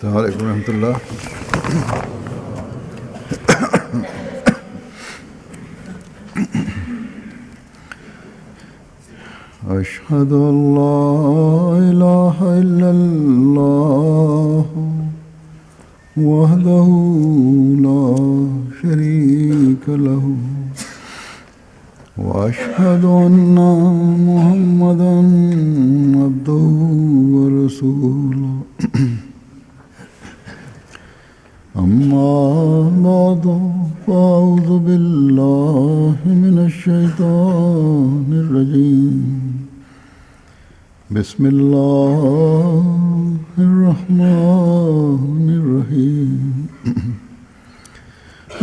السلام علیکم ورحمۃ اللہ. اشہد ان لا الہ الا اللہ وحدہ لا شریک لہ واشہد ان محمدا عبدہ ورسولہ. اما بعد فاعوذ باللہ من الشیطان الرجیم. بسم اللہ الرحمن الرحیم.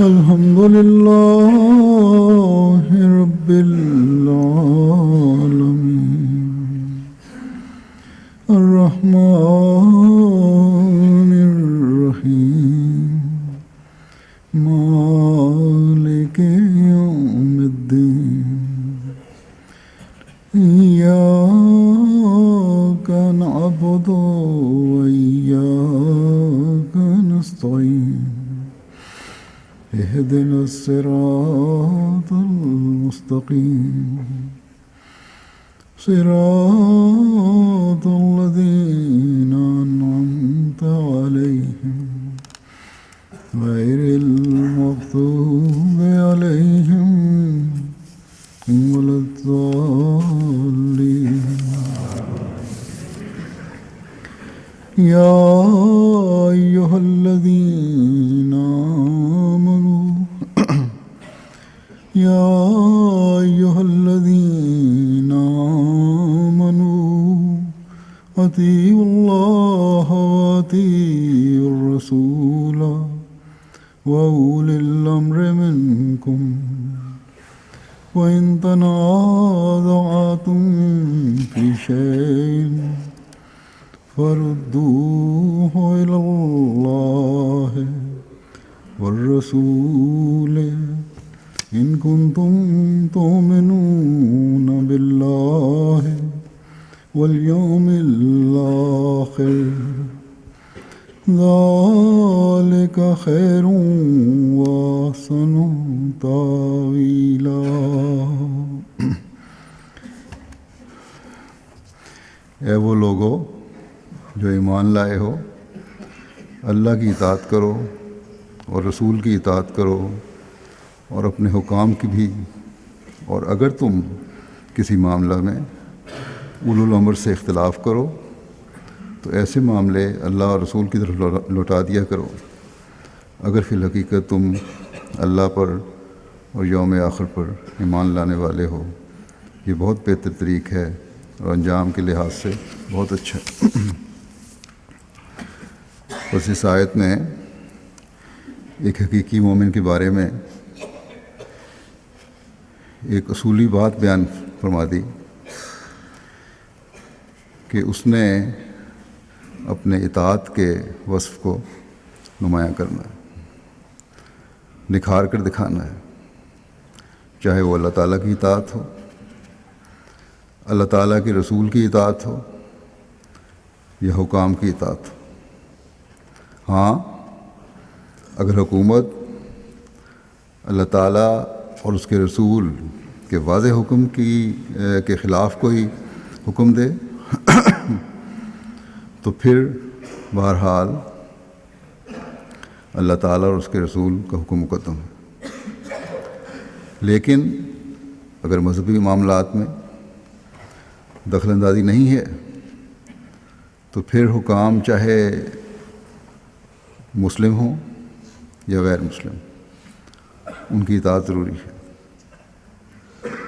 الحمد للہ رب العالمین الرحمن الرحیم مالک یوم الدین. ایاک نعبد وایاک نستعین. اهدنا الصراط المستقیم صراط الذین انعمت علیہم غیر المغضوب علیہم ولا الضالین. یا ایہا الذین آمنوا یا ایہا الذین آمنوا اطیعوا اللہ واطیعوا الرسول وأولی الأمر منکم وإن تنازعتم في شيء فردوه إلى الله والرسول إن كنتم تؤمنون بالله واليوم الآخر ذلك خير وأحسن تأويلا. اے وہ لوگو جو ایمان لائے ہو، اللہ کی اطاعت کرو اور رسول کی اطاعت کرو اور اپنے حکام کی بھی. اور اگر تم کسی معاملہ میں اولو الامر سے اختلاف کرو تو ایسے معاملے اللہ اور رسول کی طرف لوٹا دیا کرو. اگر فی الحقیقت تم اللہ پر اور یوم آخر پر ایمان لانے والے ہو. یہ بہت بہتر طریق ہے اور انجام کے لحاظ سے بہت اچھا. بس اس آیت میں ایک حقیقی مومن کے بارے میں ایک اصولی بات بیان فرما دی کہ اس نے اپنے اطاعت کے وصف کو نمایاں کرنا ہے، نکھار کر دکھانا ہے، چاہے وہ اللہ تعالیٰ کی اطاعت ہو، اللہ تعالیٰ کے رسول کی اطاعت ہو یا حکام کی اطاعت ہو. ہاں، اگر حکومت اللہ تعالیٰ اور اس کے رسول کے واضح حکم کے خلاف کوئی حکم دے تو پھر بہرحال اللہ تعالیٰ اور اس کے رسول کا حکم مقدم ہے. لیکن اگر مذہبی معاملات میں دخل اندازی نہیں ہے تو پھر حکام چاہے مسلم ہوں یا غیر مسلم، ان کی اطاعت ضروری ہے.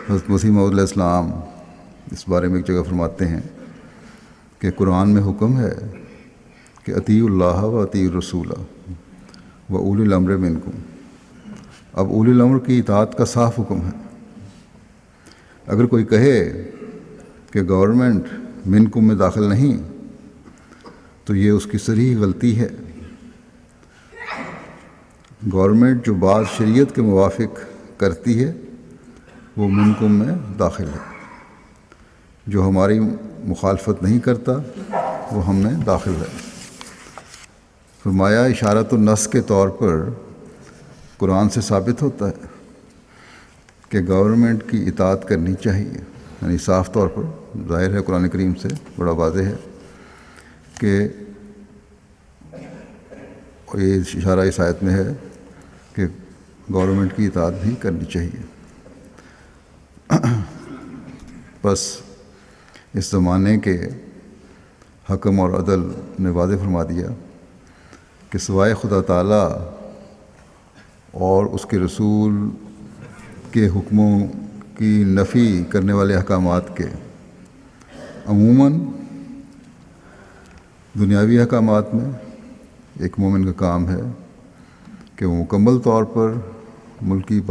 حضرت مسیح موعود علیہ السلام اس بارے میں ایک جگہ فرماتے ہیں کہ قرآن میں حکم ہے کہ اطیعوا اللہ و اطیعوا الرسول و اولی الامر منکم. اب اولی الامر کی اطاعت کا صاف حکم ہے. اگر کوئی کہے کہ گورنمنٹ منکم میں داخل نہیں تو یہ اس کی صریح غلطی ہے. گورنمنٹ جو بعض شریعت کے موافق کرتی ہے وہ منکم میں داخل ہے، جو ہماری مخالفت نہیں کرتا وہ ہم میں داخل ہے. فرمایا اشارۃ النص کے طور پر قرآن سے ثابت ہوتا ہے کہ گورنمنٹ کی اطاعت کرنی چاہیے، یعنی صاف طور پر ظاہر ہے قرآن کریم سے بڑا واضح ہے کہ یہ اشارہ اس آیت میں ہے کہ گورنمنٹ کی اطاعت بھی کرنی چاہیے۔ بس اس زمانے کے حکم اور عدل نے واضح فرما دیا کہ سوائے خدا تعالیٰ اور اس کے رسول کے حکموں کی نفی کرنے والے احکامات کے عموماً دنیاوی احکامات میں ایک مومن کا کام ہے کہ وہ مکمل طور پر ملکی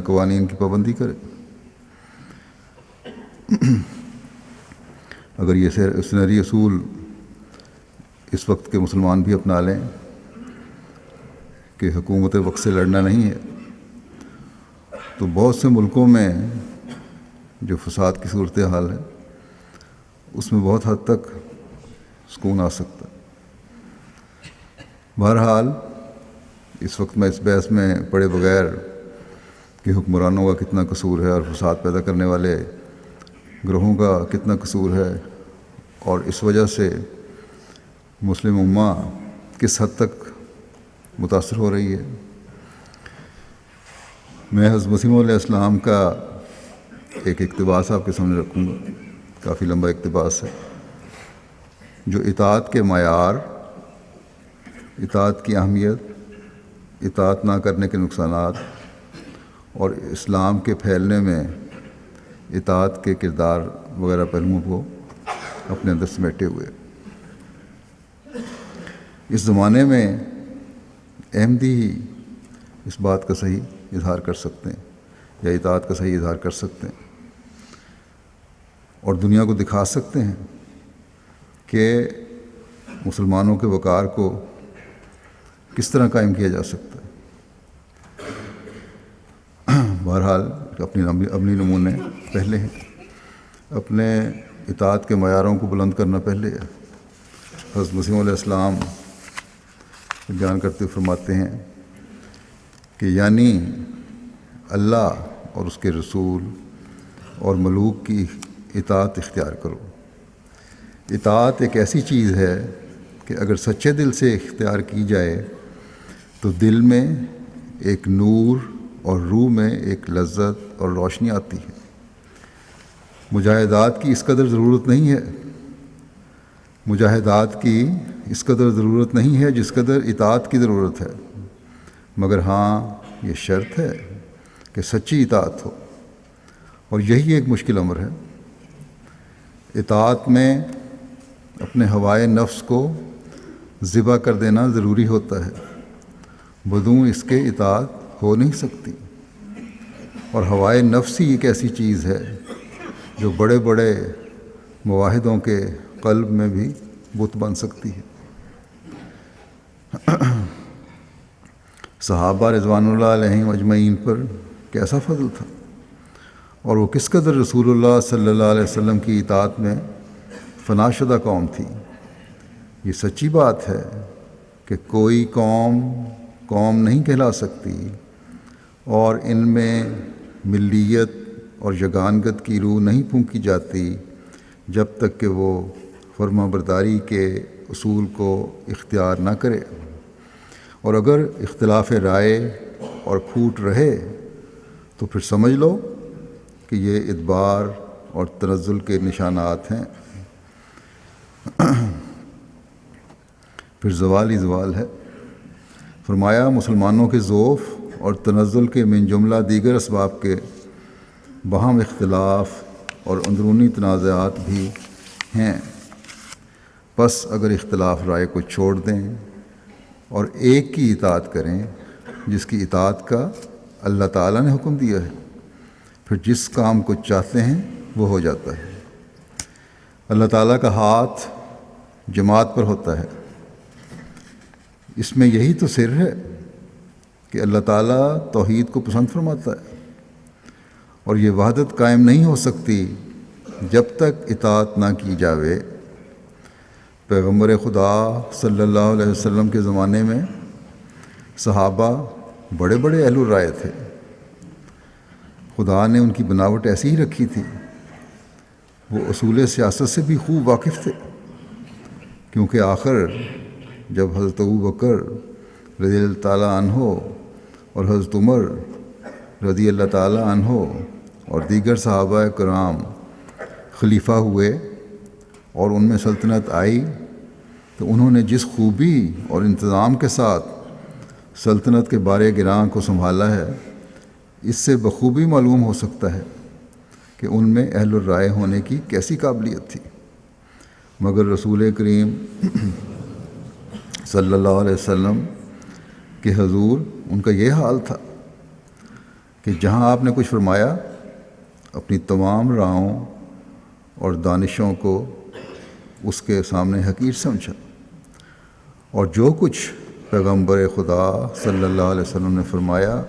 قوانین کی پابندی کرے۔ اگر یہ سنہری اصول اس وقت کے مسلمان بھی اپنا لیں کہ حکومت وقت سے لڑنا نہیں ہے، تو بہت سے ملکوں میں جو فساد کی صورتحال ہے اس میں بہت حد تک سکون آ سکتا ہے۔ بہرحال اس وقت میں اس بحث میں پڑے بغیر کہ حکمرانوں کا کتنا قصور ہے اور فساد پیدا کرنے والے گروہوں کا کتنا قصور ہے اور اس وجہ سے مسلم امہ کس حد تک متاثر ہو رہی ہے، میں حضرت مسیح علیہ السلام کا ایک اقتباس آپ کے سامنے رکھوں گا، کافی لمبا اقتباس ہے، جو اطاعت کے معیار، اطاعت کی اہمیت، اطاعت نہ کرنے کے نقصانات اور اسلام کے پھیلنے میں اطاعت کے کردار وغیرہ پہلوؤں کو اپنے اندر سمیٹے ہوئے۔ اس زمانے میں احمدی ہی اس بات کا صحیح اظہار کر سکتے ہیں یا اطاعت کا صحیح اظہار کر سکتے ہیں اور دنیا کو دکھا سکتے ہیں کہ مسلمانوں کے وقار کو کس طرح قائم کیا جا سکتا ہے۔ بہرحال اپنی نمونے پہلے ہیں، اپنے اطاعت کے معیاروں کو بلند کرنا پہلے ہے۔ حضرت مسیح علیہ السلام بیان کرتے فرماتے ہیں کہ یعنی اللہ اور اس کے رسول اور ملوک کی اطاعت اختیار کرو۔ اطاعت ایک ایسی چیز ہے کہ اگر سچے دل سے اختیار کی جائے تو دل میں ایک نور اور روح میں ایک لذت اور روشنی آتی ہے۔ مجاہدات کی اس قدر ضرورت نہیں ہے، مجاہدات کی اس قدر ضرورت نہیں ہے جس قدر اطاعت کی ضرورت ہے، مگر ہاں یہ شرط ہے کہ سچی اطاعت ہو، اور یہی ایک مشکل امر ہے۔ اطاعت میں اپنے ہوائے نفس کو ذبح کر دینا ضروری ہوتا ہے، بدون اس کے اطاعت ہو نہیں سکتی، اور ہوائے نفس ہی ایک ایسی چیز ہے جو بڑے بڑے مواحدوں کے قلب میں بھی بت بن سکتی ہے۔ صحابہ رضوان اللہ علیہم اجمعین پر کیسا فضل تھا، اور وہ کس قدر رسول اللہ صلی اللہ علیہ وسلم کی اطاعت میں فنا شدہ قوم تھی۔ یہ سچی بات ہے کہ کوئی قوم نہیں کہلا سکتی اور ان میں ملیت اور یگانگت کی روح نہیں پھونکی جاتی جب تک کہ وہ فرما برداری کے اصول کو اختیار نہ کرے، اور اگر اختلاف رائے اور پھوٹ رہے تو پھر سمجھ لو کہ یہ ادبار اور تنزل کے نشانات ہیں، پھر زوال ہی زوال ہے۔ فرمایا مسلمانوں کے ذوف اور تنزل کے من جملہ دیگر اسباب کے باہم اختلاف اور اندرونی تنازعات بھی ہیں، پس اگر اختلاف رائے کو چھوڑ دیں اور ایک کی اطاعت کریں جس کی اطاعت کا اللہ تعالیٰ نے حکم دیا ہے، پھر جس کام کو چاہتے ہیں وہ ہو جاتا ہے۔ اللہ تعالیٰ کا ہاتھ جماعت پر ہوتا ہے، اس میں یہی تو سر ہے کہ اللہ تعالیٰ توحید کو پسند فرماتا ہے، اور یہ وحدت قائم نہیں ہو سکتی جب تک اطاعت نہ کی جاوے۔ پیغمبر خدا صلی اللہ علیہ وسلم کے زمانے میں صحابہ بڑے بڑے اہل الرائے تھے. خدا نے ان کی بناوٹ ایسی ہی رکھی تھی. وہ اصول سیاست سے بھی خوب واقف تھے، کیونکہ آخر جب حضرت ابوبکر رضی اللہ تعالیٰ عنہ اور حضرت عمر رضی اللہ تعالیٰ عنہ اور دیگر صحابہ کرام خلیفہ ہوئے اور ان میں سلطنت آئی، تو انہوں نے جس خوبی اور انتظام کے ساتھ سلطنت کے بارے گراں کو سنبھالا ہے، اس سے بخوبی معلوم ہو سکتا ہے کہ ان میں اہل الرائے ہونے کی کیسی قابلیت تھی. مگر رسول کریم صلی اللہ علیہ وسلم کہ حضور ان کا یہ حال تھا کہ جہاں آپ نے کچھ فرمایا، اپنی تمام راہوں اور دانشوں کو اس کے سامنے حقیر سمجھا، اور جو کچھ پیغمبر خدا صلی اللہ علیہ وسلم نے فرمایا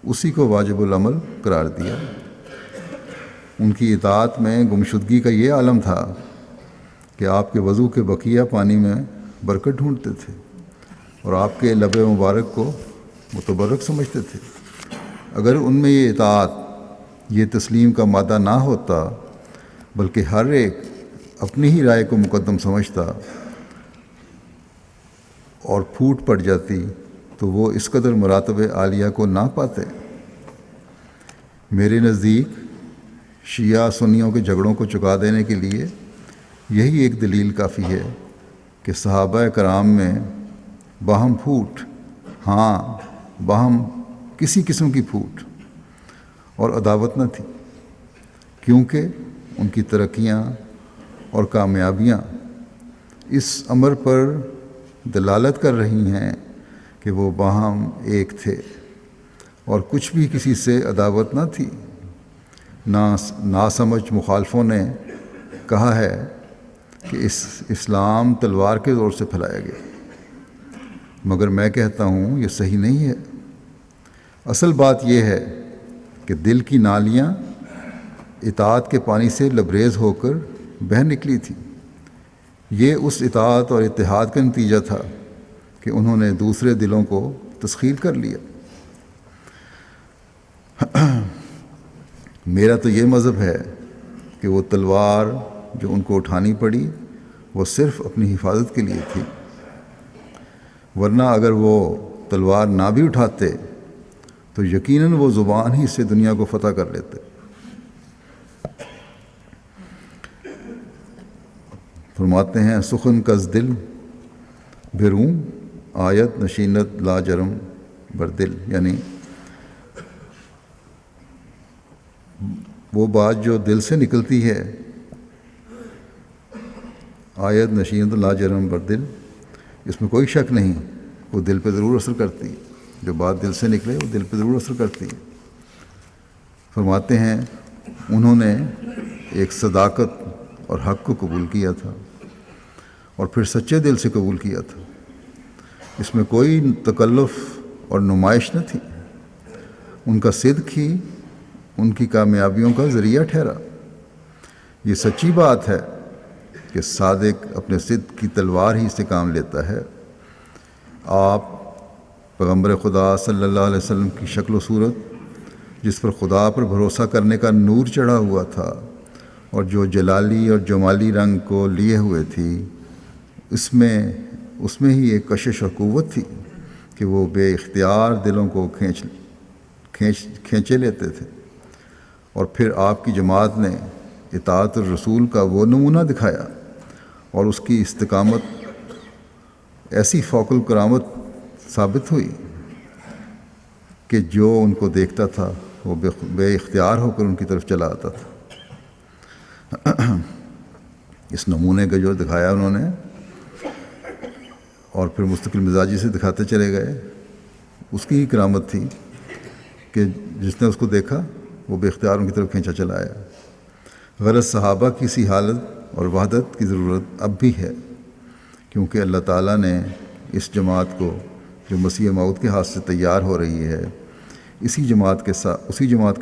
اسی کو واجب العمل قرار دیا. ان کی اطاعت میں گمشدگی کا یہ عالم تھا کہ آپ کے وضو کے بقیہ پانی میں برکت ڈھونڈتے تھے اور آپ کے لب مبارک کو متبرک سمجھتے تھے. اگر ان میں یہ اطاعت، یہ تسلیم کا مادہ نہ ہوتا، بلکہ ہر ایک اپنی ہی رائے کو مقدم سمجھتا اور پھوٹ پڑ جاتی، تو وہ اس قدر مراتب عالیہ کو نہ پاتے. میرے نزدیک شیعہ سنیوں کے جھگڑوں کو چکا دینے کے لیے یہی ایک دلیل کافی ہے کہ صحابہ کرام میں باہم پھوٹ، ہاں باہم کسی قسم کی پھوٹ اور عداوت نہ تھی، کیونکہ ان کی ترقیاں اور کامیابیاں اس امر پر دلالت کر رہی ہیں کہ وہ باہم ایک تھے اور کچھ بھی کسی سے عداوت نہ تھی. ناسمجھ مخالفوں نے کہا ہے کہ اسلام تلوار کے زور سے پھیلایا گیا، مگر میں کہتا ہوں یہ صحیح نہیں ہے. اصل بات یہ ہے کہ دل کی نالیاں اطاعت کے پانی سے لبریز ہو کر بہہ نکلی تھیں. یہ اس اطاعت اور اتحاد کا نتیجہ تھا کہ انہوں نے دوسرے دلوں کو تسخیر کر لیا. میرا تو یہ مذہب ہے کہ وہ تلوار جو ان کو اٹھانی پڑی وہ صرف اپنی حفاظت کے لیے تھی، ورنہ اگر وہ تلوار نہ بھی اٹھاتے تو یقیناً وہ زبان ہی سے دنیا کو فتح کر لیتے. فرماتے ہیں سخن کز دل بروں آیت نشینت لا جرم بر دل، یعنی وہ بات جو دل سے نکلتی ہے، آیت نشینت لا جرم بر دل، اس میں کوئی شک نہیں، وہ دل پہ ضرور اثر کرتی ہے. جو بات دل سے نکلے وہ دل پہ ضرور اثر کرتی ہے. فرماتے ہیں انہوں نے ایک صداقت اور حق کو قبول کیا تھا اور پھر سچے دل سے قبول کیا تھا. اس میں کوئی تکلف اور نمائش نہ تھی. ان کا صدق ہی ان کی کامیابیوں کا ذریعہ ٹھہرا. یہ سچی بات ہے کہ صادق اپنے صدق کی تلوار ہی سے کام لیتا ہے. آپ پیغمبر خدا صلی اللہ علیہ وسلم کی شکل و صورت، جس پر خدا پر بھروسہ کرنے کا نور چڑھا ہوا تھا اور جو جلالی اور جمالی رنگ کو لیے ہوئے تھی، اس میں ہی ایک کشش اور قوت تھی کہ وہ بے اختیار دلوں کو کھینچے لیتے تھے. اور پھر آپ کی جماعت نے اطاعت الرسول کا وہ نمونہ دکھایا اور اس کی استقامت ایسی فوق الکرامت ثابت ہوئی کہ جو ان کو دیکھتا تھا وہ بے اختیار ہو کر ان کی طرف چلا آتا تھا. اس نمونے کا جو دکھایا انہوں نے اور پھر مستقل مزاجی سے دکھاتے چلے گئے، اس کی ہی کرامت تھی کہ جس نے اس کو دیکھا وہ بے اختیار ان کی طرف کھینچا چلا آیا. غرض صحابہ کی اسی حالت اور وحدت کی ضرورت اب بھی ہے، کیونکہ اللہ تعالیٰ نے اس جماعت کو جو مسیح موعود کے ہاتھ سے تیار ہو رہی ہے اسی جماعت کے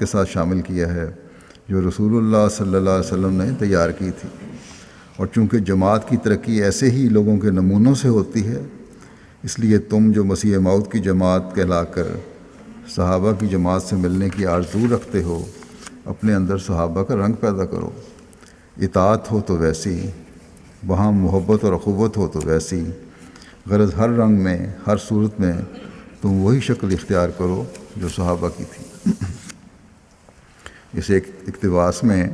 ساتھ شامل کیا ہے جو رسول اللہ صلی اللہ علیہ وسلم نے تیار کی تھی. اور چونکہ جماعت کی ترقی ایسے ہی لوگوں کے نمونوں سے ہوتی ہے، اس لیے تم جو مسیح موعود کی جماعت کہلا کر صحابہ کی جماعت سے ملنے کی آرزو رکھتے ہو، اپنے اندر صحابہ کا رنگ پیدا کرو۔ اطاعت ہو تو ویسی، وہاں محبت اور اخوت ہو تو ویسی، غرض ہر رنگ میں، ہر صورت میں تم وہی شکل اختیار کرو جو صحابہ کی تھی۔ اس ایک اقتباس میں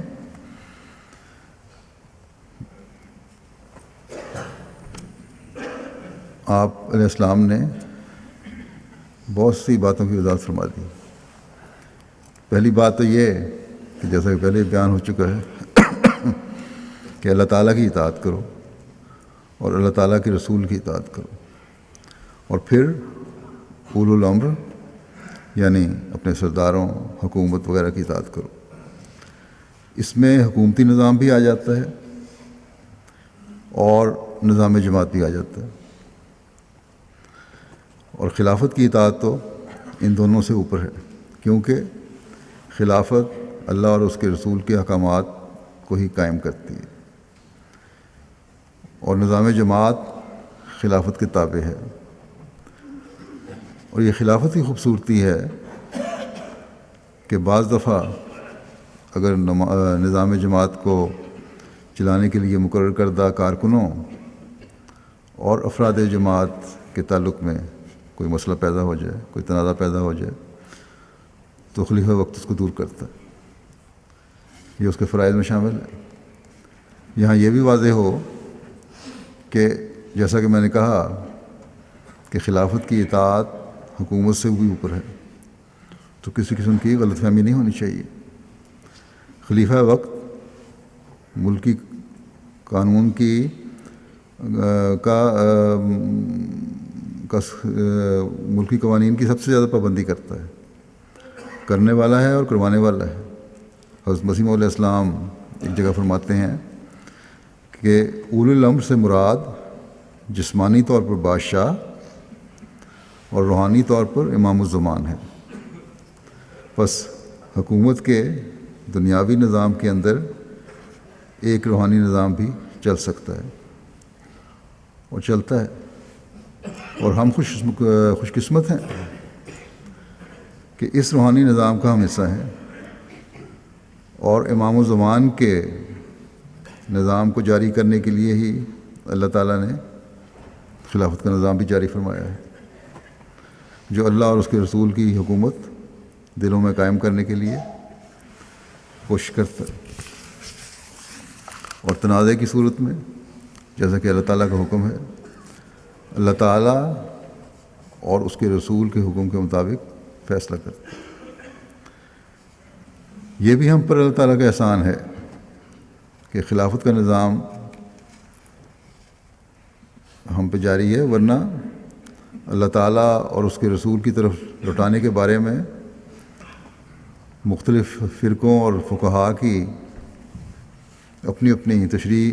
آپ علیہ السلام نے بہت سی باتوں کی وضاحت فرما دی۔ پہلی بات تو یہ کہ جیسا کہ پہلے بیان ہو چکا ہے کہ اللہ تعالیٰ کی اطاعت کرو اور اللہ تعالیٰ کے رسول کی اطاعت کرو، اور پھر اولو الامر یعنی اپنے سرداروں، حکومت وغیرہ کی اطاعت کرو۔ اس میں حکومتی نظام بھی آ جاتا ہے اور نظام جماعت بھی آ جاتا ہے، اور خلافت کی اطاعت تو ان دونوں سے اوپر ہے، کیونکہ خلافت اللہ اور اس کے رسول کے احکامات کو ہی قائم کرتی ہے، اور نظام جماعت خلافت کے تابع ہے۔ اور یہ خلافت کی خوبصورتی ہے کہ بعض دفعہ اگر نظام جماعت کو چلانے کے لیے مقرر کردہ کارکنوں اور افراد جماعت کے تعلق میں کوئی مسئلہ پیدا ہو جائے، کوئی تنازع پیدا ہو جائے، تو خلیفہ وقت اس کو دور کرتا ہے۔ یہ اس کے فرائض میں شامل ہے۔ یہاں یہ بھی واضح ہو کہ جیسا کہ میں نے کہا کہ خلافت کی اطاعت حکومت سے بھی اوپر ہے، تو کسی قسم کی غلط فہمی نہیں ہونی چاہیے۔ خلیفہ وقت ملکی قانون کی ملکی قوانین کی سب سے زیادہ پابندی کرتا ہے، کرنے والا ہے اور کروانے والا ہے۔ حضرت مسیح موعود علیہ السلام ایک جگہ فرماتے ہیں کہ اولو الامر سے مراد جسمانی طور پر بادشاہ اور روحانی طور پر امام الزمان ہے۔ پس حکومت کے دنیاوی نظام کے اندر ایک روحانی نظام بھی چل سکتا ہے اور چلتا ہے، اور ہم خوش قسمت ہیں کہ اس روحانی نظام کا ہم حصہ ہیں، اور امام الزمان کے نظام کو جاری کرنے کے لیے ہی اللہ تعالیٰ نے خلافت کا نظام بھی جاری فرمایا ہے، جو اللہ اور اس کے رسول کی حکومت دلوں میں قائم کرنے کے لیے کوشش کرتا ہے۔ اور تنازع کی صورت میں جیسا کہ اللہ تعالیٰ کا حکم ہے، اللہ تعالیٰ اور اس کے رسول کے حکم کے مطابق فیصلہ کرتا ہے۔ یہ بھی ہم پر اللہ تعالیٰ کا احسان ہے کہ خلافت کا نظام ہم پہ جاری ہے، ورنہ اللہ تعالیٰ اور اس کے رسول کی طرف لوٹانے کے بارے میں مختلف فرقوں اور فقہاء کی اپنی اپنی تشریح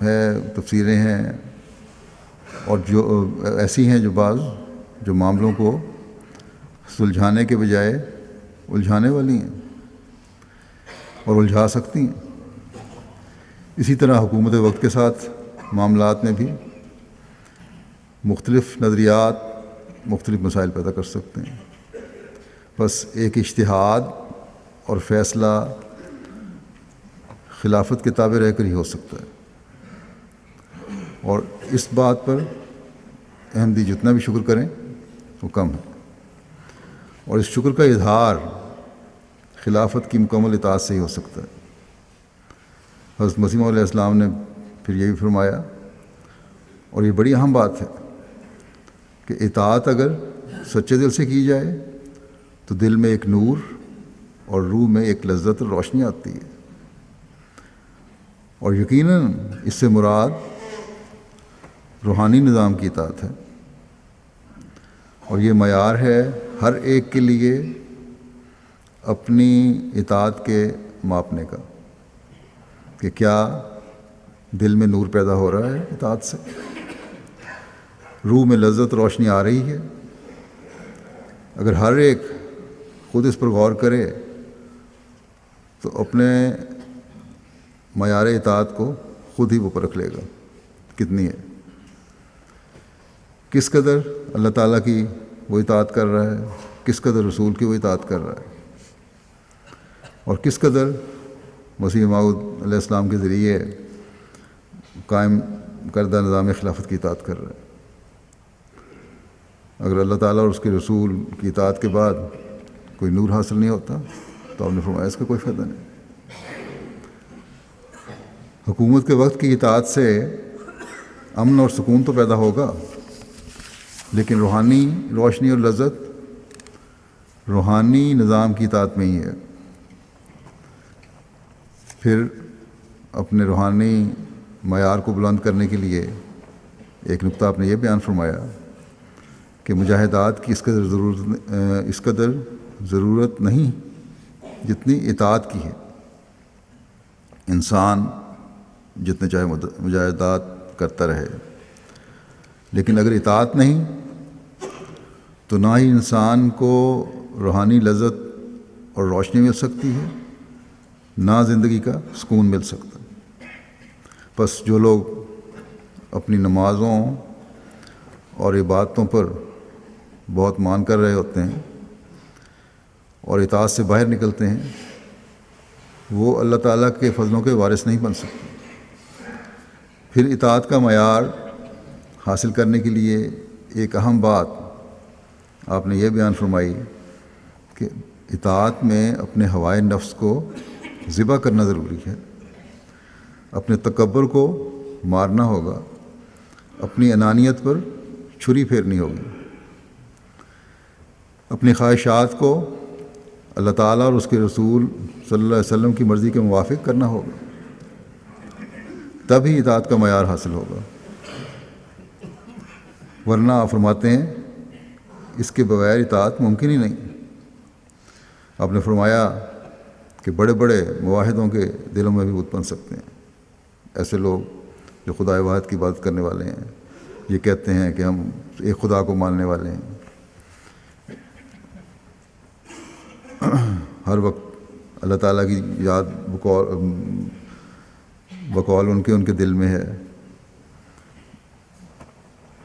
ہے، تفسیریں ہیں، اور جو ایسی ہیں جو معاملوں کو سلجھانے کے بجائے الجھانے والی ہیں اور الجھا سکتی ہیں۔ اسی طرح حکومت وقت کے ساتھ معاملات میں بھی مختلف نظریات مختلف مسائل پیدا کر سکتے ہیں۔ بس ایک اجتہاد اور فیصلہ خلافت کے تابع رہ کر ہی ہو سکتا ہے، اور اس بات پر احمدی جتنا بھی شکر کریں وہ کم ہے، اور اس شکر کا اظہار خلافت کی مکمل اطاعت سے ہی ہو سکتا ہے۔ حضرت مسیح موعود علیہ السلام نے پھر یہ بھی فرمایا، اور یہ بڑی اہم بات ہے، کہ اطاعت اگر سچے دل سے کی جائے تو دل میں ایک نور اور روح میں ایک لذت اور روشنی آتی ہے، اور یقیناً اس سے مراد روحانی نظام کی اطاعت ہے، اور یہ معیار ہے ہر ایک کے لیے اپنی اطاعت کے ماپنے کا، کہ کیا دل میں نور پیدا ہو رہا ہے اطاعت سے، روح میں لذت روشنی آ رہی ہے۔ اگر ہر ایک خود اس پر غور کرے تو اپنے معیار اطاعت کو خود ہی وہ پرکھ لے گا کتنی ہے، کس قدر اللہ تعالیٰ کی وہ اطاعت کر رہا ہے، کس قدر رسول کی وہ اطاعت کر رہا ہے، اور کس قدر مسیح موعود علیہ السلام کے ذریعے قائم کردہ نظام خلافت کی اطاعت کر رہا ہے۔ اگر اللہ تعالیٰ اور اس کے رسول کی اطاعت کے بعد کوئی نور حاصل نہیں ہوتا تو آپ نے فرمایا اس کا کوئی فائدہ نہیں۔ حکومت کے وقت کی اطاعت سے امن اور سکون تو پیدا ہوگا، لیکن روحانی روشنی اور لذت روحانی نظام کی اطاعت میں ہی ہے۔ پھر اپنے روحانی معیار کو بلند کرنے کے لیے ایک نقطہ آپ نے یہ بیان فرمایا کہ مجاہدات کی اس قدر ضرورت نہیں جتنی اطاعت کی ہے۔ انسان جتنے چاہے مجاہدات کرتا رہے، لیکن اگر اطاعت نہیں تو نہ ہی انسان کو روحانی لذت اور روشنی مل سکتی ہے، نہ زندگی کا سکون مل سکتا۔ بس جو لوگ اپنی نمازوں اور عبادتوں پر بہت مان کر رہے ہوتے ہیں اور اطاعت سے باہر نکلتے ہیں، وہ اللہ تعالیٰ کے فضلوں کے وارث نہیں بن سکتے۔ پھر اطاعت کا معیار حاصل کرنے کے لیے ایک اہم بات آپ نے یہ بیان فرمائی کہ اطاعت میں اپنے ہوائے نفس کو ذبح کرنا ضروری ہے، اپنے تکبر کو مارنا ہوگا، اپنی انانیت پر چھری پھیرنی ہوگی، اپنی خواہشات کو اللہ تعالیٰ اور اس کے رسول صلی اللہ علیہ وسلم کی مرضی کے موافق کرنا ہوگا، تب ہی اطاعت کا معیار حاصل ہوگا۔ ورنہ آپ فرماتے ہیں اس کے بغیر اطاعت ممکن ہی نہیں۔ آپ نے فرمایا کہ بڑے بڑے مواحدوں کے دلوں میں بھی بت بن سکتے ہیں۔ ایسے لوگ جو خدا واحد کی عبادت کرنے والے ہیں، یہ کہتے ہیں کہ ہم ایک خدا کو ماننے والے ہیں، ہر وقت اللہ تعالیٰ کی یاد بقول ان کے دل میں ہے۔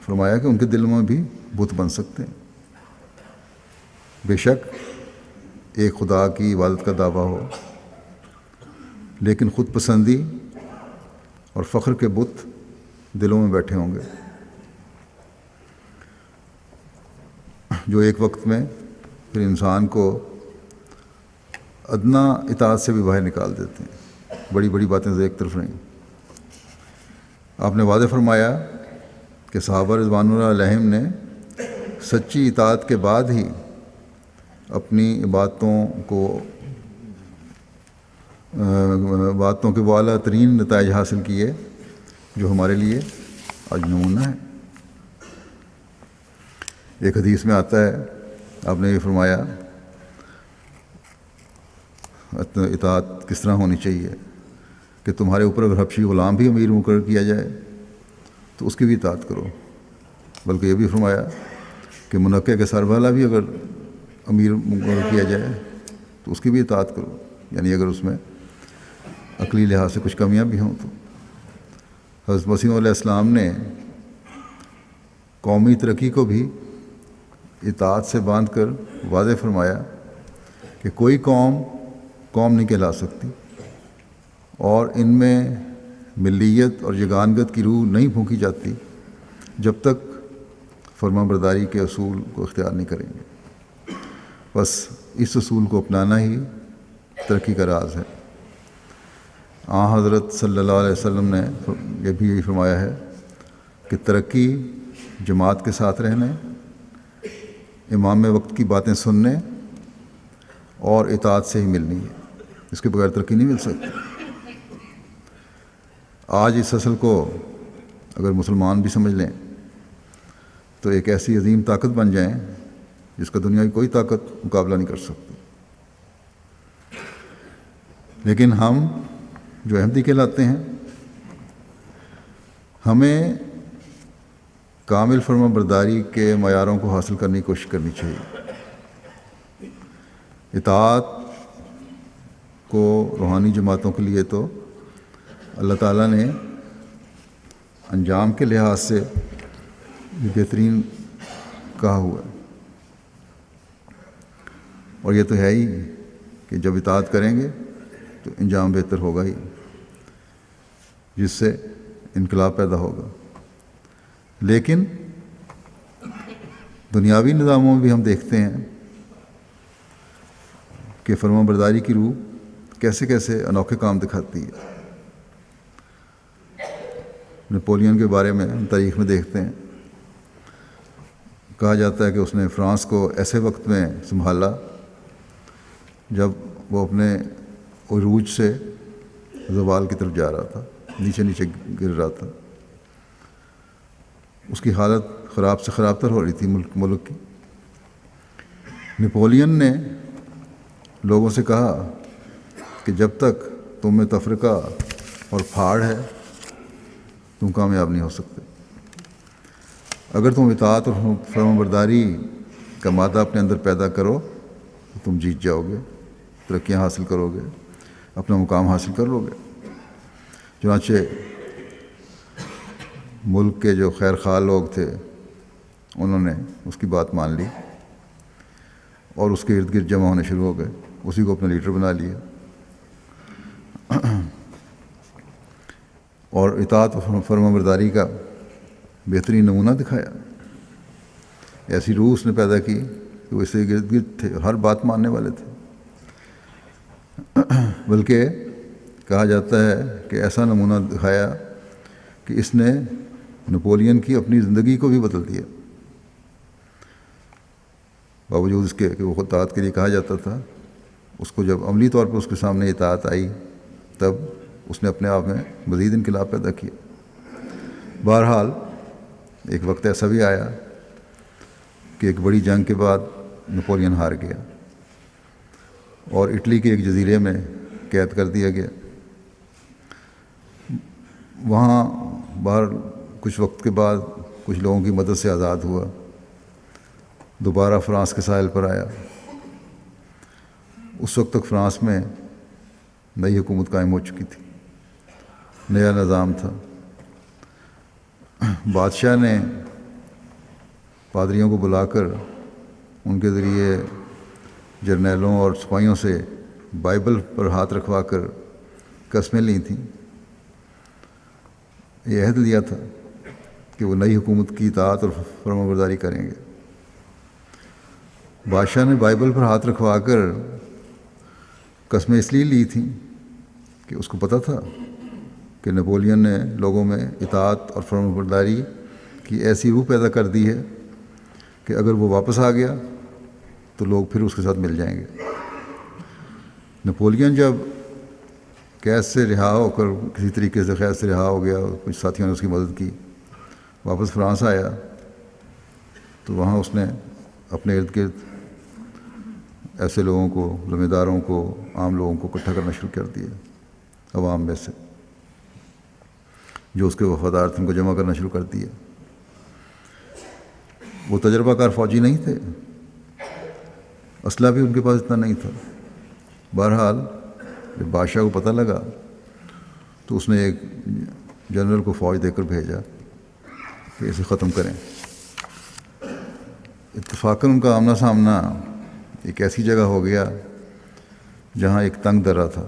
فرمایا کہ ان کے دل میں بھی بت بن سکتے ہیں۔ بے شک ایک خدا کی عبادت کا دعویٰ ہو، لیکن خود پسندی اور فخر کے بت دلوں میں بیٹھے ہوں گے، جو ایک وقت میں پھر انسان کو ادنا اطاعت سے بھی باہر نکال دیتے ہیں۔ بڑی بڑی باتیں ایک طرف رہیں۔ آپ نے واضح فرمایا کہ صحابہ رضوان اللہ علیہم نے سچی اطاعت کے بعد ہی اپنی باتوں کے وہ اعلیٰ ترین نتائج حاصل کیے جو ہمارے لیے آج نمونہ ہے۔ ایک حدیث میں آتا ہے، آپ نے یہ فرمایا اطاعت کس طرح ہونی چاہیے کہ تمہارے اوپر اگر حبشی غلام بھی امیر مقرر کیا جائے تو اس کی بھی اطاعت کرو، بلکہ یہ بھی فرمایا کہ منقع کے سربراہ بھی اگر امیر مقرر کیا جائے تو اس کی بھی اطاعت کرو، یعنی اگر اس میں عقلی لحاظ سے کچھ کمیاں بھی ہوں تو۔ حضرت مسیح علیہ السلام نے قومی ترقی کو بھی اطاعت سے باندھ کر واضح فرمایا کہ کوئی قوم نہیں کہلا سکتی، اور ان میں ملیت اور یگانگت کی روح نہیں پھونکی جاتی جب تک فرمان برداری کے اصول کو اختیار نہیں کریں گے۔ بس اس اصول کو اپنانا ہی ترقی کا راز ہے۔ حضرت صلی اللہ علیہ وسلم نے یہ بھی یہی فرمایا ہے کہ ترقی جماعت کے ساتھ رہنے، امام وقت کی باتیں سننے اور اطاعت سے ہی ملنی ہے، اس کے بغیر ترقی نہیں مل سکتی۔ آج اس اصل کو اگر مسلمان بھی سمجھ لیں تو ایک ایسی عظیم طاقت بن جائیں جس کا دنیا کی کوئی طاقت مقابلہ نہیں کر سکتی۔ لیکن ہم جو احمدی کہلاتے ہیں، ہمیں کامل فرما برداری کے معیاروں کو حاصل کرنے کی کوشش کرنی چاہیے۔ اطاعت کو روحانی جماعتوں کے لیے تو اللہ تعالیٰ نے انجام کے لحاظ سے یہ بہترین کہا ہوا ہے، اور یہ تو ہے ہی کہ جب اطاعت کریں گے تو انجام بہتر ہوگا ہی، جس سے انقلاب پیدا ہوگا۔ لیکن دنیاوی نظاموں میں بھی ہم دیکھتے ہیں کہ فرمانبرداری کی روح کیسے کیسے انوکھے کام دکھاتی ہے۔ نپولین کے بارے میں ہم تاریخ میں دیکھتے ہیں، کہا جاتا ہے کہ اس نے فرانس کو ایسے وقت میں سنبھالا جب وہ اپنے عروج سے زوال کی طرف جا رہا تھا، نیچے نیچے گر رہا تھا، اس کی حالت خراب سے خراب تر ہو رہی تھی ملک کی۔ نپولین نے لوگوں سے کہا کہ جب تک تم میں تفرقہ اور پھاڑ ہے تم کامیاب نہیں ہو سکتے۔ اگر تم اطاعت اور فرمانبرداری کا مادہ اپنے اندر پیدا کرو تو تم جیت جاؤ گے، ترقیاں حاصل کرو گے، اپنا مقام حاصل کر لو گے۔ چنانچہ ملک کے جو خیر خواہ لوگ تھے انہوں نے اس کی بات مان لی اور اس کے ارد گرد جمع ہونے شروع ہو گئے، اسی کو اپنا لیڈر بنا لیا اور اطاعت و فرمانبرداری کا بہترین نمونہ دکھایا۔ ایسی روح اس نے پیدا کی کہ وہ اس کے ارد گرد تھے، ہر بات ماننے والے تھے، بلکہ کہا جاتا ہے کہ ایسا نمونہ دکھایا کہ اس نے نپولین کی اپنی زندگی کو بھی بدل دیا، باوجود اس کے کہ وہ اطاعت کے لیے کہا جاتا تھا۔ اس کو جب عملی طور پر اس کے سامنے اطاعت آئی تب اس نے اپنے آپ میں مزید انقلاب پیدا کیا۔ بہرحال ایک وقت ایسا بھی آیا کہ ایک بڑی جنگ کے بعد نپولین ہار گیا اور اٹلی کے ایک جزیرے میں قید کر دیا گیا۔ وہاں باہر کچھ وقت کے بعد کچھ لوگوں کی مدد سے آزاد ہوا، دوبارہ فرانس کے ساحل پر آیا۔ اس وقت تک فرانس میں نئی حکومت قائم ہو چکی تھی، نیا نظام تھا۔ بادشاہ نے پادریوں کو بلا کر ان کے ذریعے جرنیلوں اور سپاہیوں سے بائبل پر ہاتھ رکھوا کر قسمیں لی تھیں، یہ عہد لیا تھا کہ وہ نئی حکومت کی اطاعت اور فرمانبرداری کریں گے۔ بادشاہ نے بائبل پر ہاتھ رکھوا کر قسمیں اس لیے لی تھیں کہ اس کو پتہ تھا کہ نپولین نے لوگوں میں اطاعت اور فرمانبرداری کی ایسی روح پیدا کر دی ہے کہ اگر وہ واپس آ گیا تو لوگ پھر اس کے ساتھ مل جائیں گے۔ نپولین جب قید سے رہا ہو کر کسی طریقے سے قید سے رہا ہو گیا، کچھ ساتھیوں نے اس کی مدد کی، واپس فرانس آیا تو وہاں اس نے اپنے ارد گرد ایسے لوگوں کو، ذمہ داروں کو، عام لوگوں کو اکٹھا کرنا شروع کر دیا، عوام میں سے جو اس کے وفادار تھے ان کو جمع کرنا شروع کر دیا۔ وہ تجربہ کار فوجی نہیں تھے، اسلحہ بھی ان کے پاس اتنا نہیں تھا۔ بہرحال جب بادشاہ کو پتہ لگا تو اس نے ایک جنرل کو فوج دے کر بھیجا کہ اسے ختم کریں۔ اتفاقاً ان کا آمنا سامنا ایک ایسی جگہ ہو گیا جہاں ایک تنگ درہ تھا،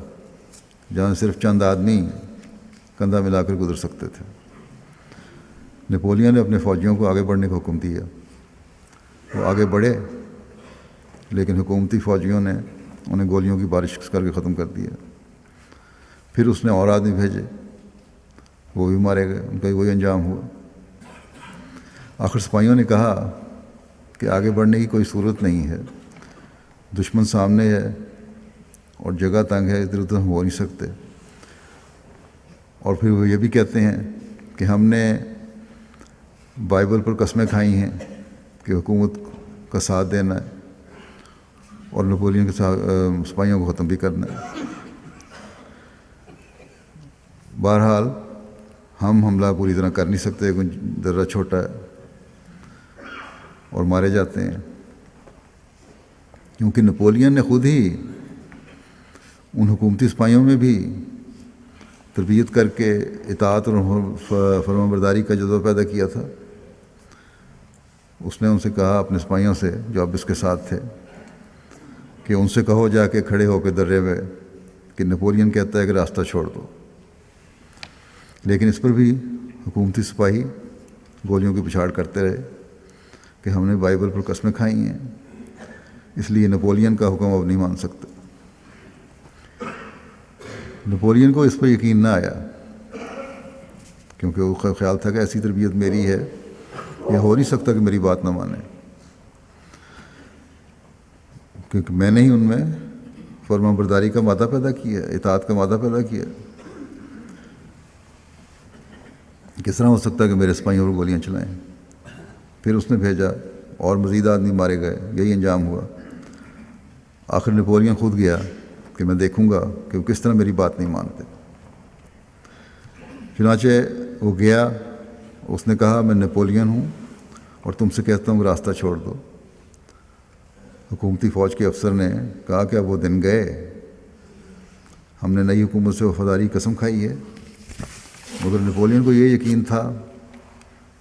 جہاں صرف چند آدمی کندھا ملا کر گزر سکتے تھے۔ نپولین نے اپنے فوجیوں کو آگے بڑھنے کا حکم دیا، وہ آگے بڑھے لیکن حکومتی فوجیوں نے انہیں گولیوں کی بارش کر کے ختم کر دیا۔ پھر اس نے اور آدمی بھیجے، وہ بھی مارے گئے، ان کا وہی انجام ہوا۔ آخر سپاہیوں نے کہا کہ آگے بڑھنے کی کوئی صورت نہیں ہے، دشمن سامنے ہے اور جگہ تنگ ہے، ادھر ادھر ہم ہو نہیں سکتے۔ اور پھر وہ یہ بھی کہتے ہیں کہ ہم نے بائبل پر قسمیں کھائی ہیں کہ حکومت کا ساتھ دینا ہے اور نپولین کے سپاہیوں کو ختم بھی کرنا ہے۔ بہرحال ہم حملہ پوری طرح کر نہیں سکتے، ذرہ چھوٹا ہے، اور مارے جاتے ہیں، کیونکہ نپولین نے خود ہی ان حکومتی سپاہیوں میں بھی تربیت کر کے اطاعت اور فرمانبرداری کا جذبہ پیدا کیا تھا. اس نے ان سے کہا اپنے سپاہیوں سے جو اب اس کے ساتھ تھے کہ ان سے کہو جا کے کھڑے ہو کے درے میں کہ نپولین کہتا ہے کہ راستہ چھوڑ دو. لیکن اس پر بھی حکومتی سپاہی گولیوں کی پچھاڑ کرتے رہے کہ ہم نے بائبل پر قسمیں کھائی ہیں، اس لیے نپولین کا حکم اب نہیں مان سکتے. نپولین کو اس پر یقین نہ آیا کیونکہ وہ خیال تھا کہ ایسی تربیت میری ہے، یہ ہو نہیں سکتا کہ میری بات نہ مانے، کیونکہ میں نے ہی ان میں فرمانبرداری کا مادہ پیدا کیا، اطاعت کا مادہ پیدا کیا. کس طرح ہو سکتا ہے کہ میرے سپاہیوں پر گولیاں چلائیں؟ پھر اس نے بھیجا اور مزید آدمی مارے گئے. یہی انجام ہوا. آخر نپولین خود گیا کہ میں دیکھوں گا کہ وہ کس طرح میری بات نہیں مانتے. چنانچہ وہ گیا. اس نے کہا میں نپولین ہوں اور تم سے کہتا ہوں کہ راستہ چھوڑ دو. حکومتی فوج کے افسر نے کہا کہ اب وہ دن گئے، ہم نے نئی حکومت سے وفاداری قسم کھائی ہے. مگر نپولین کو یہ یقین تھا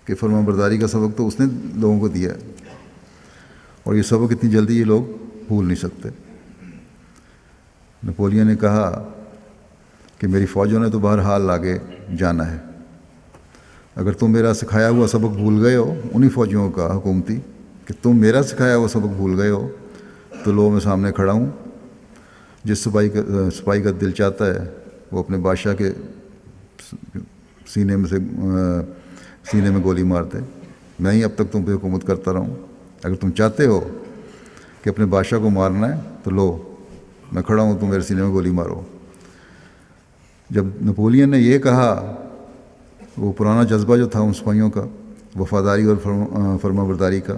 کہ فرمانبرداری کا سبق تو اس نے لوگوں کو دیا اور یہ سبق اتنی جلدی یہ لوگ بھول نہیں سکتے. نپولین نے کہا کہ میری فوجوں نے تو بہرحال آگے جانا ہے، اگر تم میرا سکھایا ہوا سبق بھول گئے ہو، انہی فوجیوں کا حکومتی کہ تم میرا سکھایا ہوا سبق بھول گئے ہو تو لو میں سامنے کھڑا ہوں. جس سپاہی کا دل چاہتا ہے وہ اپنے بادشاہ کے سینے میں گولی مارتے. میں ہی اب تک تم پہ حکومت کرتا رہا ہوں. اگر تم چاہتے ہو کہ اپنے بادشاہ کو مارنا ہے تو لو میں کھڑا ہوں، تم میرے سینے میں گولی مارو. جب نپولین نے یہ کہا، وہ پرانا جذبہ جو تھا ان سپاہیوں کا وفاداری اور فرمانبرداری کا،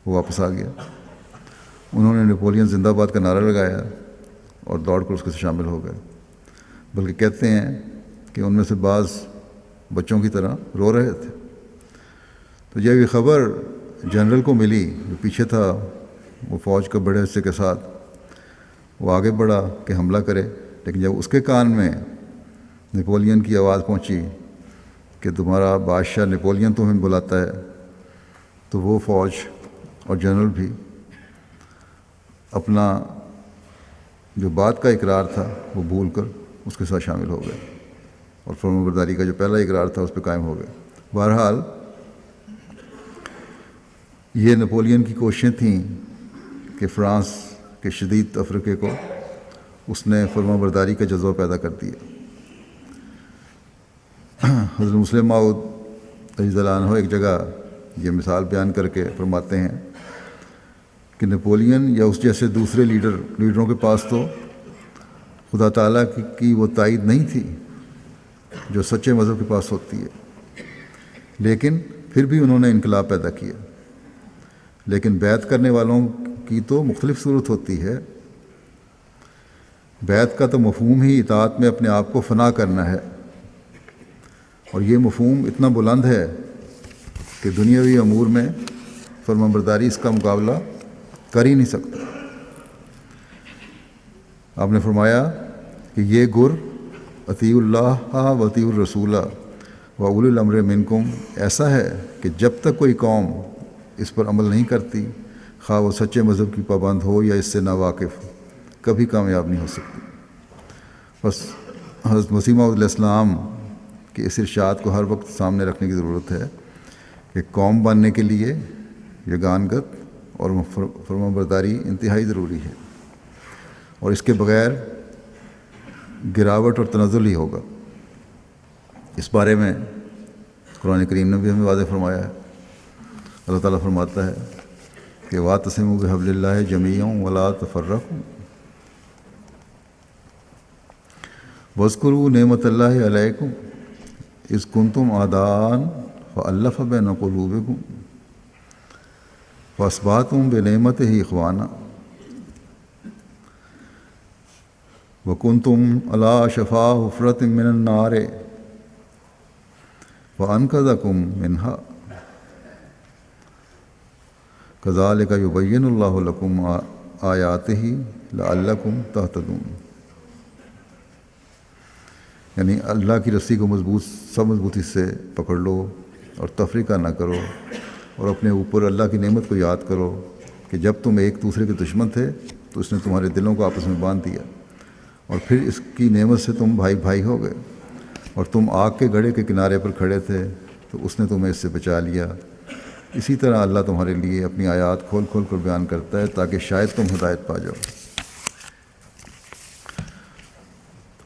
وہ واپس آ گیا. انہوں نے نپولین زندہ باد کا نعرہ لگایا اور دوڑ کر اس کے شامل ہو گئے. بلکہ کہتے ہیں کہ ان میں سے بعض بچوں کی طرح رو رہے تھے. تو جب یہ خبر جنرل کو ملی جو پیچھے تھا وہ فوج کا بڑے حصے کے ساتھ، وہ آگے بڑھا کہ حملہ کرے. لیکن جب اس کے کان میں نپولین کی آواز پہنچی کہ تمہارا بادشاہ نپولین تمہیں بلاتا ہے، تو وہ فوج اور جنرل بھی اپنا جو بات کا اقرار تھا وہ بھول کر اس کے ساتھ شامل ہو گئے اور فرمانبرداری کا جو پہلا اقرار تھا اس پہ قائم ہو گئے. بہرحال یہ نپولین کی کوششیں تھیں کہ فرانس کے شدید تفرقے کو اس نے فرمانبرداری کا جذبہ پیدا کر دیا. حضرت مسلم موعود رضی اللہ عنہ ایک جگہ یہ مثال بیان کر کے فرماتے ہیں کہ نپولین یا اس جیسے دوسرے لیڈروں کے پاس تو خدا تعالیٰ کی وہ تائید نہیں تھی جو سچے مذہب کے پاس ہوتی ہے، لیکن پھر بھی انہوں نے انقلاب پیدا کیا. لیکن بیعت کرنے والوں کی تو مختلف صورت ہوتی ہے. بیعت کا تو مفہوم ہی اطاعت میں اپنے آپ کو فنا کرنا ہے، اور یہ مفہوم اتنا بلند ہے کہ دنیاوی امور میں فرمانبرداری اس کا مقابلہ کر ہی نہیں سکتا. آپ نے فرمایا کہ یہ گر اطیع اللہ و اطیع الرسول و اولی الامر منکم ایسا ہے کہ جب تک کوئی قوم اس پر عمل نہیں کرتی، خواہ وہ سچے مذہب کی پابند ہو یا اس سے ناواقف، کبھی کامیاب نہیں ہو سکتی. بس حضرت مسیح موعود علیہ السلام کے اس ارشاد کو ہر وقت سامنے رکھنے کی ضرورت ہے کہ قوم بننے کے لیے یگانگت اور فرمانبرداری انتہائی ضروری ہے، اور اس کے بغیر گراوٹ اور تنزل ہی ہوگا. اس بارے میں قرآن کریم نے بھی ہمیں واضح فرمایا ہے. اللہ تعالیٰ فرماتا ہے کہ واعتصموا بحبل اللہ جمیعا ولا تفرقوا واذکروا نعمت اللہ علیکم اذ کنتم اعداء فألف بین قلوبکم فاصبحتم بنعمتہ اخوانا وکنتم علی شفا حفرۃ من النار فانقذکم منہا کذالک یبین اللہ لکم آیاتہ لعلکم تہتدون. یعنی اللہ کی رسی کو سب مضبوطی سے پکڑ لو اور تفریقہ نہ کرو، اور اپنے اوپر اللہ کی نعمت کو یاد کرو کہ جب تم ایک دوسرے کے دشمن تھے تو اس نے تمہارے دلوں کو آپس میں باندھ دیا، اور پھر اس کی نعمت سے تم بھائی بھائی ہو گئے، اور تم آگ کے گڑھے کے کنارے پر کھڑے تھے تو اس نے تمہیں اس سے بچا لیا۔ اسی طرح اللہ تمہارے لیے اپنی آیات کھول کھول کر بیان کرتا ہے تاکہ شاید تم ہدایت پا جاؤ۔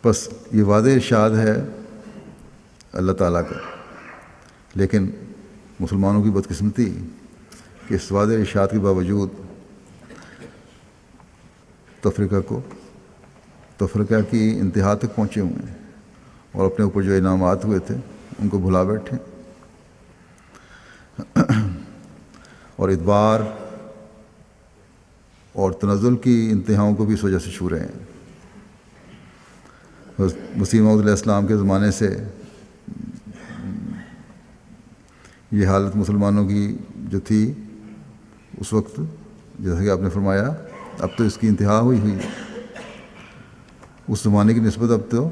بس یہ واضح ارشاد ہے اللہ تعالیٰ کا، لیکن مسلمانوں کی بدقسمتی کہ اس واضح ارشاد کے باوجود تفرقہ کی انتہا تک پہنچے ہوئے ہیں، اور اپنے اوپر جو انعامات ہوئے تھے ان کو بھلا بیٹھے، اور ادبار اور تنزل کی انتہاؤں کو بھی اس وجہ سے چھو رہے ہیں۔ مسیح موعود علیہ السلام کے زمانے سے یہ حالت مسلمانوں کی جو تھی اس وقت، جیسا کہ آپ نے فرمایا، اب تو اس کی انتہا ہوئی ہے، اس زمانے کی نسبت اب تو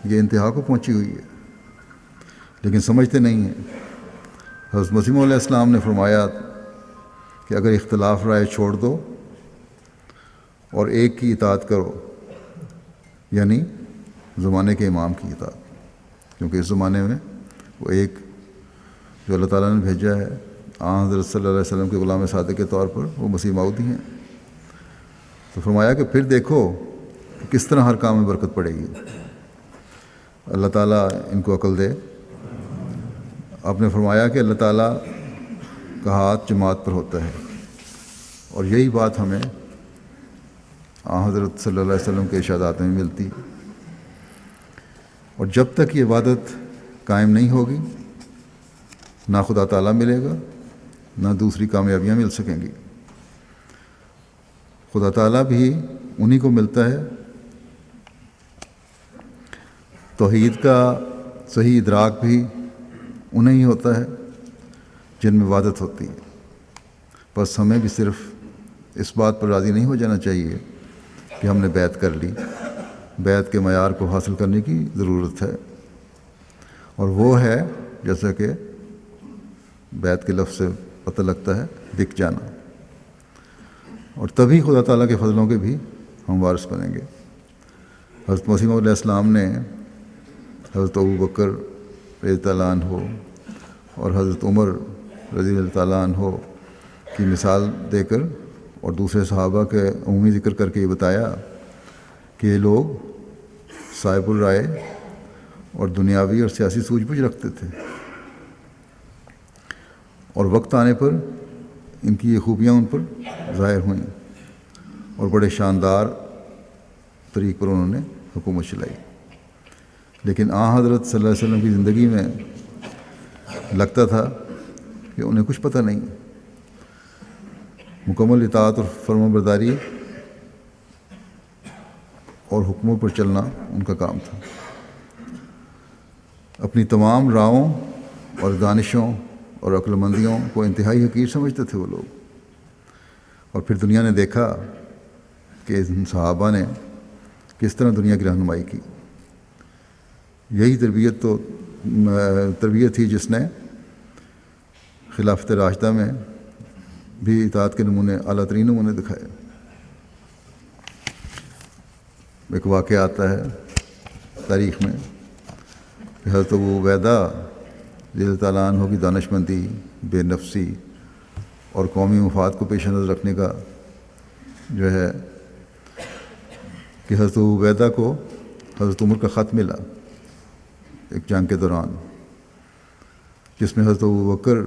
یہ انتہا کو پہنچی ہوئی ہے، لیکن سمجھتے نہیں ہیں۔ حضرت مسیح موعود علیہ السلام نے فرمایا کہ اگر اختلاف رائے چھوڑ دو اور ایک کی اطاعت کرو، یعنی زمانے کے امام کی اطاعت، کیونکہ اس زمانے میں وہ ایک جو اللہ تعالیٰ نے بھیجا ہے حضرت صلی اللہ علیہ وسلم کے غلام صادق کے طور پر، وہ مسیح موعود ہی ہیں۔ تو فرمایا کہ پھر دیکھو کہ کس طرح ہر کام میں برکت پڑے گی، اللہ تعالیٰ ان کو عقل دے۔ آپ نے فرمایا کہ اللہ تعالیٰ کا ہاتھ جماعت پر ہوتا ہے، اور یہی بات ہمیں حضرت صلی اللہ علیہ وسلم کے ارشادات میں ملتی، اور جب تک یہ عبادت قائم نہیں ہوگی نہ خدا تعالیٰ ملے گا نہ دوسری کامیابیاں مل سکیں گی۔ خدا تعالیٰ بھی انہی کو ملتا ہے، توحید کا صحیح ادراک بھی انہیں ہی ہوتا ہے جن میں وحدت ہوتی ہے۔ بس ہمیں بھی صرف اس بات پر راضی نہیں ہو جانا چاہیے کہ ہم نے بیعت کر لی، بیعت کے معیار کو حاصل کرنے کی ضرورت ہے، اور وہ ہے جیسا کہ بیعت کے لفظ سے پتہ لگتا ہے، دکھ جانا، اور تبھی خدا تعالیٰ کے فضلوں کے بھی ہم وارث بنیں گے۔ حضرت مسیح موعود علیہ السلام نے حضرت ابوبکر رضی اللہ عنہ اور حضرت عمر رضی اللہ تعالیٰ عنہ کی مثال دے کر اور دوسرے صحابہ کے عمومی ذکر کر کے یہ بتایا کہ یہ لوگ صاحب الرائے اور دنیاوی اور سیاسی سوجھ بوجھ رکھتے تھے، اور وقت آنے پر ان کی یہ خوبیاں ان پر ظاہر ہوئیں، اور بڑے شاندار طریق پر انہوں نے حکومت چلائی۔ لیکن حضرت صلی اللہ علیہ وسلم کی زندگی میں لگتا تھا کہ انہیں کچھ پتہ نہیں، مکمل اطاعت اور فرما برداری اور حکموں پر چلنا ان کا کام تھا۔ اپنی تمام راہوں اور دانشوں اور عقل مندیوں کو انتہائی حقیر سمجھتے تھے وہ لوگ، اور پھر دنیا نے دیکھا کہ ان صحابہ نے کس طرح دنیا کی رہنمائی کی۔ یہی تربیت تھی جس نے خلافت راشدہ میں بھی اطاعت کے نمونے، اعلیٰ ترین نمونے دکھائے۔ ایک واقعہ آتا ہے تاریخ میں کہ حضرت ابو عبیدہ رضی اللہ تعالیٰ عنہ کی دانش مندی، بے نفسی اور قومی مفاد کو پیش نظر رکھنے کا جو ہے کہ حضرت ابو عبیدہ کو حضرت عمر کا خط ملا ایک جنگ کے دوران، جس میں حضرت ابو بکر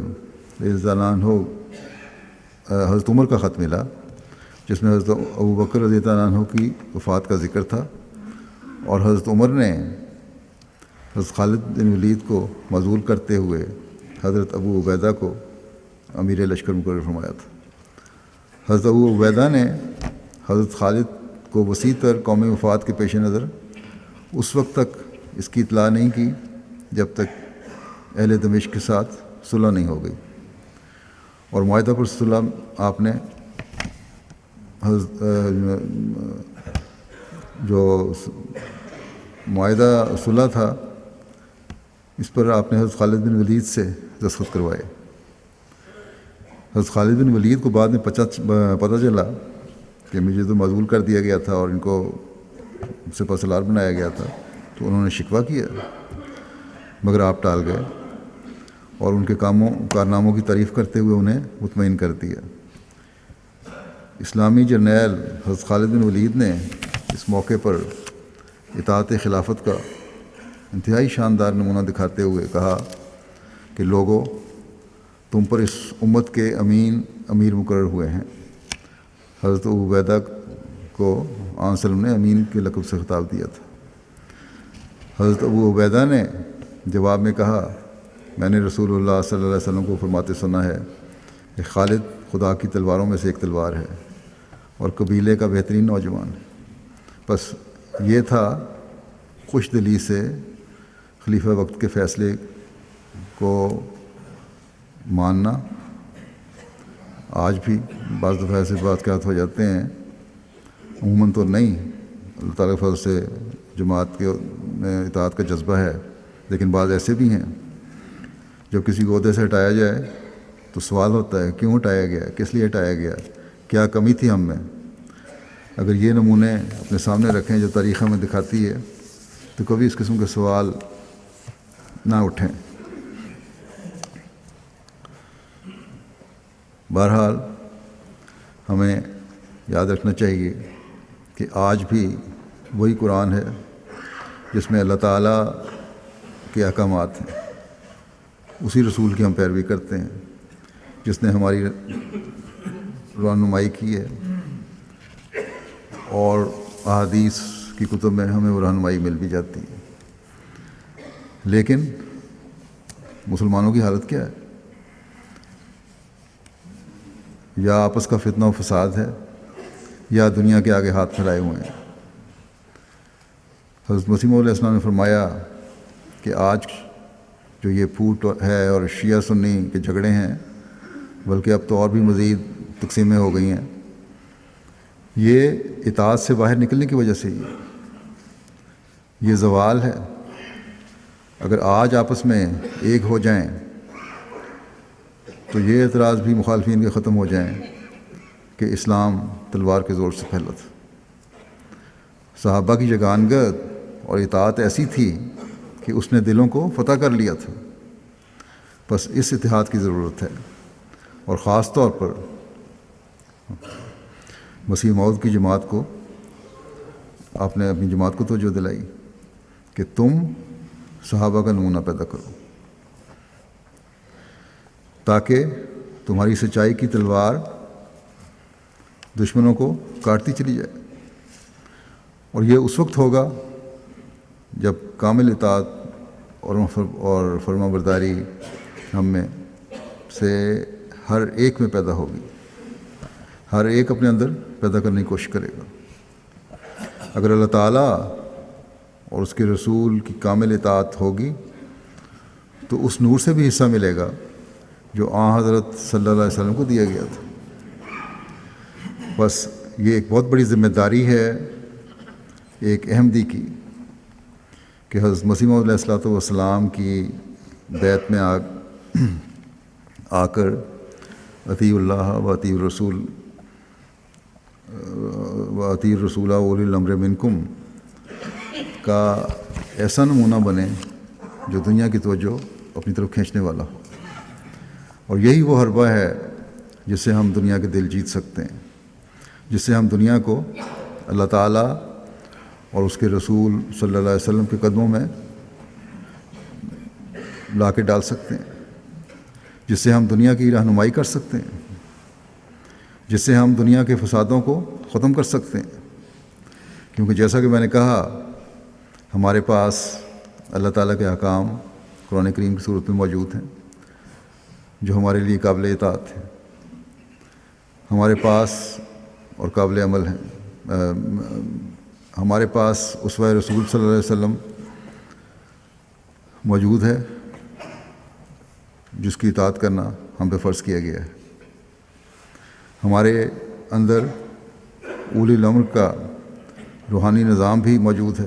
رضی اللہ عنہ حضرت عمر کا خط ملا جس میں حضرت ابو بکر رضی اللہ عنہ کی وفات کا ذکر تھا، اور حضرت عمر نے حضرت خالد بن ولید کو معزول کرتے ہوئے حضرت ابو عبیدہ کو امیر لشکر مقرر فرمایا تھا۔ حضرت ابو عبیدہ نے حضرت خالد کو وسیع تر قومی مفاد کے پیش نظر اس وقت تک اس کی اطلاع نہیں کی جب تک اہل دمشق کے ساتھ صلح نہیں ہو گئی، اور معاہدہ پر صلح آپ نے جو معاہدہ صلح تھا، اس پر آپ نے حضرت خالد بن ولید سے دستخط کروائے۔ حضرت خالد بن ولید کو بعد میں پتہ چلا کہ مجھے تو معزول کر دیا گیا تھا اور ان کو سپہ سالار بنایا گیا تھا، تو انہوں نے شکوہ کیا، مگر آپ ٹال گئے اور ان کے کارناموں کی تعریف کرتے ہوئے انہیں مطمئن کر دیا۔ اسلامی جرنیل حضرت خالد بن ولید نے اس موقع پر اطاعت خلافت کا انتہائی شاندار نمونہ دکھاتے ہوئے کہا کہ لوگوں، تم پر اس امت کے امیر مقرر ہوئے ہیں۔ حضرت ابو عبیدہ کو آن سلم نے امین کے لقب سے خطاب دیا تھا۔ حضرت ابو عبیدہ نے جواب میں کہا، میں نے رسول اللہ صلی اللہ علیہ وسلم کو فرماتے سنا ہے کہ خالد خدا کی تلواروں میں سے ایک تلوار ہے اور قبیلے کا بہترین نوجوان ہے۔ بس یہ تھا خوش دلی سے خلیفہ وقت کے فیصلے کو ماننا۔ آج بھی بعض دفعہ ایسے واقعات ہو جاتے ہیں، عموماً تو نہیں، اللہ تعالیٰ کے فضل سے جماعت کے اطاعت کا جذبہ ہے، لیکن بعض ایسے بھی ہیں جب کسی کو عہدے سے ہٹایا جائے تو سوال ہوتا ہے کیوں ہٹایا گیا، کس لیے ہٹایا گیا، کیا کمی تھی ہم میں۔ اگر یہ نمونے اپنے سامنے رکھیں جو تاریخ ہمیں دکھاتی ہے تو کبھی اس قسم کے سوال نہ اٹھیں۔ بہرحال ہمیں یاد رکھنا چاہیے کہ آج بھی وہی قرآن ہے جس میں اللہ تعالیٰ کے احکامات ہیں، اسی رسول کی ہم پیروی کرتے ہیں جس نے ہماری رہنمائی کی ہے، اور احادیث کی کتب میں ہمیں وہ رہنمائی مل بھی جاتی ہے۔ لیکن مسلمانوں کی حالت کیا ہے؟ یا آپس کا فتنہ و فساد ہے یا دنیا کے آگے ہاتھ پھیلائے ہوئے ہیں۔ حضرت مسیح موعود علیہ السلام نے فرمایا کہ آج جو یہ پھوٹ ہے اور شیعہ سنی کے جھگڑے ہیں، بلکہ اب تو اور بھی مزید تقسیمیں ہو گئی ہیں، یہ اطاعت سے باہر نکلنے کی وجہ سے یہ زوال ہے۔ اگر آج آپس میں ایک ہو جائیں تو یہ اعتراض بھی مخالفین کے ختم ہو جائیں کہ اسلام تلوار کے زور سے پھیلا تھا۔ صحابہ کی یگانگت اور اطاعت ایسی تھی کہ اس نے دلوں کو فتح کر لیا تھا۔ بس اس اتحاد کی ضرورت ہے، اور خاص طور پر مسیح موعود کی جماعت کو، آپ نے اپنی جماعت کو توجہ دلائی کہ تم صحابہ کا نمونہ پیدا کرو تاکہ تمہاری سچائی کی تلوار دشمنوں کو کاٹتی چلی جائے، اور یہ اس وقت ہوگا جب کامل اطاعت اور فرما برداری ہم میں سے ہر ایک میں پیدا ہوگی، ہر ایک اپنے اندر پیدا کرنے کی کوشش کرے گا۔ اگر اللہ تعالیٰ اور اس کے رسول کی کامل اطاعت ہوگی تو اس نور سے بھی حصہ ملے گا جو آن حضرت صلی اللہ علیہ وسلم کو دیا گیا تھا۔ بس یہ ایک بہت بڑی ذمہ داری ہے ایک احمدی کی کہ حضرت مسیح موعود علیہ السلام کی بیعت میں آ کر اطیعوا اللہ و اطیعوا الرسول و اطیعوا الرسول و اولی الامر منکم کا ایسا نمونہ بنے جو دنیا کی توجہ اپنی طرف کھینچنے والا ہو، اور یہی وہ حربہ ہے جس سے ہم دنیا کے دل جیت سکتے ہیں، جس سے ہم دنیا کو اللہ تعالیٰ اور اس کے رسول صلی اللہ علیہ وسلم کے قدموں میں لا کے ڈال سکتے ہیں، جس سے ہم دنیا کی رہنمائی کر سکتے ہیں، جس سے ہم دنیا کے فسادوں کو ختم کر سکتے ہیں۔ کیونکہ جیسا کہ میں نے کہا، ہمارے پاس اللہ تعالیٰ کے احکام قرآن کریم کی صورت میں موجود ہیں جو ہمارے لیے قابل اطاعت ہیں، ہمارے پاس اور قابل عمل ہیں، ہمارے پاس اسوہ رسول صلی اللہ علیہ وسلم موجود ہے جس کی اطاعت کرنا ہم پہ فرض کیا گیا ہے، ہمارے اندر اولی الامر کا روحانی نظام بھی موجود ہے